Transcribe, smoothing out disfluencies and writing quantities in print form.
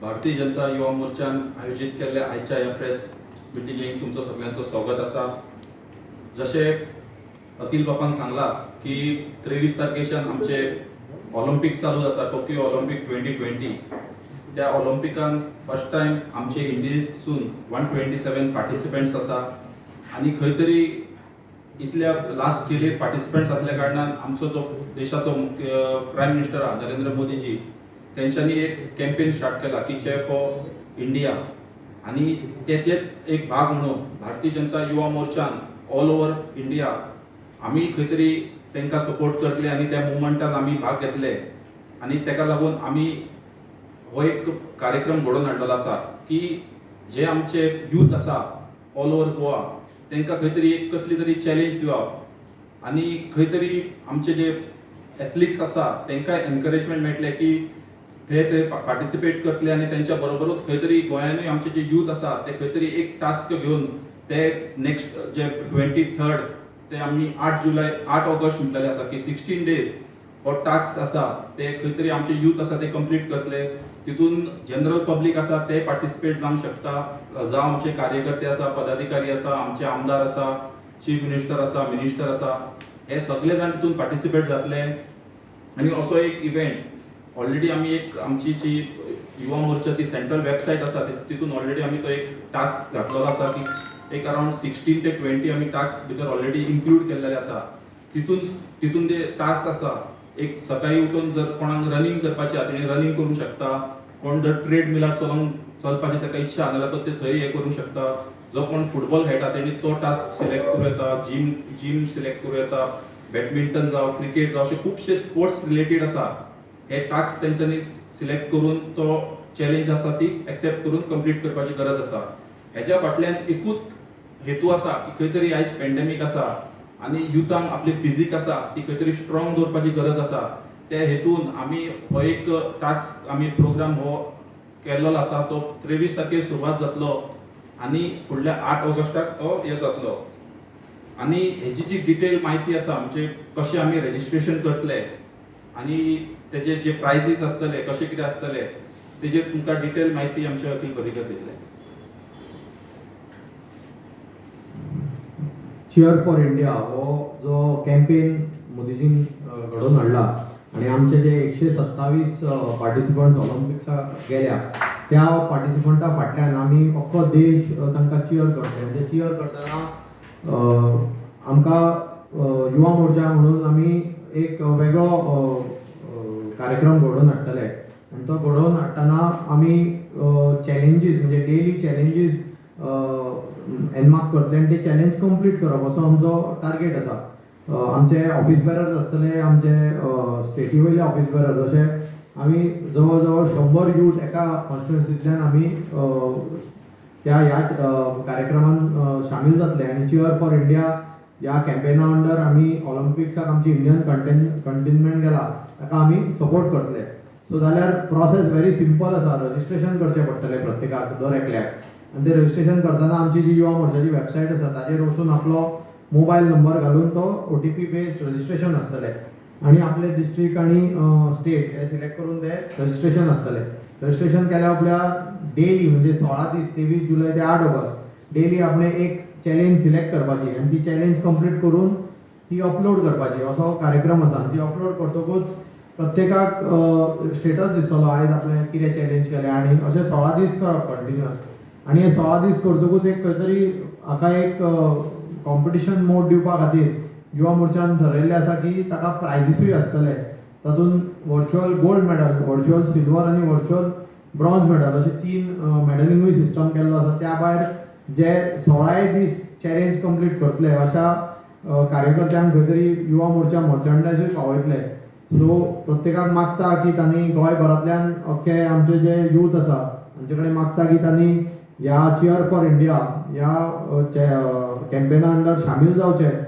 भारतीय जनता युवा मोर्चान आयोजित केल्ल्या आयच्या ह्या प्रेस मिटिंगेक तुमचं सगळ्यांचं स्वागत असा. जसे अखिल बापान सांगला की 23 तारखेच्यान आमचे ऑलिम्पिक चालू जाता, टोकियो ऑलिम्पिक 2020. त्या ऑलिम्पिकान फर्स्ट टाइम आमचे इंडियेसून 127 पार्टिसिपंट्स असा आणि खंय तरी इतल्या लास्ट स्केलीर पार्टिसिपंट्स असल्या कारणान आमचो जो देशाचो प्रायम मिनिस्टर नरेंद्र मोदीजी त्यांच्यानी एक कॅम्पेन स्टार्ट केला की चेअर फॉर इंडिया. आणि त्याचेच एक भाग म्हणून Bharatiya Janata Yuva मोर्चान all over India आम्ही खंय तरी तांकां सपोर्ट करतले आणि त्या मुवमेंटान आम्ही भाग घेतले. आणि ताका लागून आम्ही हो एक कार्यक्रम घडोवन हाडलेलो आसा की जे आमचे यूथ आसा ऑल ओव्हर गोवा तांकां खंय तरी एक कसली तरी चॅलेंज दिवप आणि खंय तरी आमचे जे एथलीट्स आसा तांकां एनकरेजमेंट मेळटले की ते पार्टिसिपेट करतले आणि त्यांच्या बरोबरूच खंय तरी गोंयानूय आमचे जे यूथ आसा ते खंय तरी एक टास्क घेवन ते नेक्स्ट जे 23rd ते आम्ही 8 ऑगस्ट म्हणटले आसा की 16 डेज हो टास्क आसा ते खंय तरी आमचे यूथ आसा ते कंप्लीट करतले. तितून जनरल पब्लिक आसा ते पार्टिसिपेट जावंक शकता, जावं आमचे कार्यकर्ते आसा, पदाधिकारी आसा, आमचे आमदार आसा, चीफ मिनिस्टर आसा, मिनिस्टर आसा, हे सगळे जाण तितून पार्टिसिपेट जातले. आणि असो एक इव्हेंट ऑलरेडी आम्ही एक आमची जी युवा मोर्चाची सेंट्रल वेबसाईट आसा तितून ऑलरेडी आम्ही तो एक टास्क घातलेलो आसा की एक अराउंड 16 ते 20 आम्ही टास्क भितर ऑलरेडी इन्क्लूड केलेले आसा. तितून जे टास्क आसा एक सकाळी उठून जर कोणाक रनिंग करपाची आसा तेणी रनिंग करूंक शकता, कोण जर ट्रेड मिलार चलपाची ताका इच्छा आसा जाल्यार तो ते थंय हे करूंक शकता, जो कोण फुटबॉल खेळटा तेणी तो टास्क सिलेक्ट करूं येता, जिम सिलेक्ट करूं येता, बॅडमिंटन जावं, क्रिकेट जावं, असे खूपशे स्पोर्ट्स रिलेटेड आसा. हे टास्क तेंच्यांनी सिलेक्ट करून तो चॅलेंज आसा ती एक्सेप्ट करून कंप्लीट करपाची गरज आसा. हेच्या फाटल्यान एकूच हेतू आसा की खंय तरी आयज पॅन्डेमीक आसा आणि युथांक आपली फिजीक आसा ती खंय तरी स्ट्रॉंग दवरपाची गरज आसा. त्या हेतून आमी हो एक टास्क आमी प्रोग्राम हो केल्लो आसा. तो 23 तारखेर सुरवात जातलो आणि फुडल्या 8 ऑगस्टाक तो हे जातलो. आणि हेची जी डिटेल माहिती आसा म्हणजे कशें आमी रजिस्ट्रेशन करतले आणि तेजे जे प्राइजीस आसतले कशें कितें आसतले तेजेर तुमकां डिटेल माहिती आमचे अखिल पर्रीकर दितले. चीयर फॉर इंडिया हो जो कॅम्पेन मोदीजीन घडोवन हाडला आणि आमचे जे 127 पार्टिसिपंट्स ऑलिम्पिक्साक गेल्या त्या पार्टिसिपंटा फाटल्यान आमी अख्खो देश तांकां चीयर करतले. म्हणजे चीयर करतना आमकां युवा मोर्चा म्हणून आमी एक वेगळो कार्यक्रम घडोवन हाडटले. आणि तो घडोवन हाडटना आमी चॅलेंजीस म्हणजे डेली चॅलेंजीस एनमार्क करतले आणि ते चॅलेंज कंप्लीट करप असो आमचो टार्गेट आसा. आमचे ऑफिस बेरर्स आसतले, आमचे स्टेटी वयले ऑफिस बेरर्स, अशे आमी जवळ जवळ 100 यूथ एका कॉन्स्टिट्युएन्सींतल्यान आमी ह्या कार्यक्रमान शामील जातले. आणि चीयर फॉर इंडिया ह्या कॅम्पेना अंडर आमी ऑलिम्पिक्साक आमची इंडियन कंटेनमेंट गेला ताका आमी सपोर्ट करतले. सो जाल्यार प्रोसेस व्हेरी सिंपल आसा. रजिस्ट्रेशन करचें पडटलें प्रत्येकाक दर एकल्याक. आणि ते रजिस्ट्रेशन करतना आमची जी युवा मोर्चाची वेबसायट आसा ताचेर वचून आपलो मोबायल नंबर घालून तो OTP बेस्ड रजिस्ट्रेशन आसतलें आणि आपले डिस्ट्रिक्ट आणि स्टेट हे सिलेक्ट करून ते रजिस्ट्रेशन आसतलें. रजिस्ट्रेशन केल्या उपरांत डेली म्हणजे 16 दीस 23 जुलय ते 8 ऑगस्ट डेली आपण एक चॅलेंज सिलेक्ट करपाची आणि ती चॅलेंज कंप्लीट करून ती अपलोड करपाची असो कार्यक्रम आसा. ती अपलोड करतकूच प्रत्येकाक स्टेटस दिसतलो आयज आपणें कितें चॅलेंज केलें आणि अशें 16 दीस करप कंटिन्युअस. आणि हे 16 दीस करतकूच एक खंय तरी हाका एक कॉम्पिटिशन मोड दिवपा खातीर युवा मोर्चान ठरयल्लें आसा की ताका प्रायजीसूय आसतले. तातूंत virtual gold medal, virtual silver आणि वर्च्युअल ब्रॉन्झ मेडल अशे 3 मेडलिंगूय सिस्टम केल्लो आसा. त्या भायर जे 16 दीस चॅलेंज कंप्लीट करतले अशा कार्यकर्त्यांक खंय तरी युवा मोर्चा मर्चंडायजूय पावयतले. सो प्रत्येकाक मागता की तांणी गोंयभरांतल्यान अख्खे आमचे जे यूथ आसा तांचे कडेन मागता की तांणी ह्या चीयर फॉर इंडिया ह्या कॅम्पेना अंडर शामील जावचे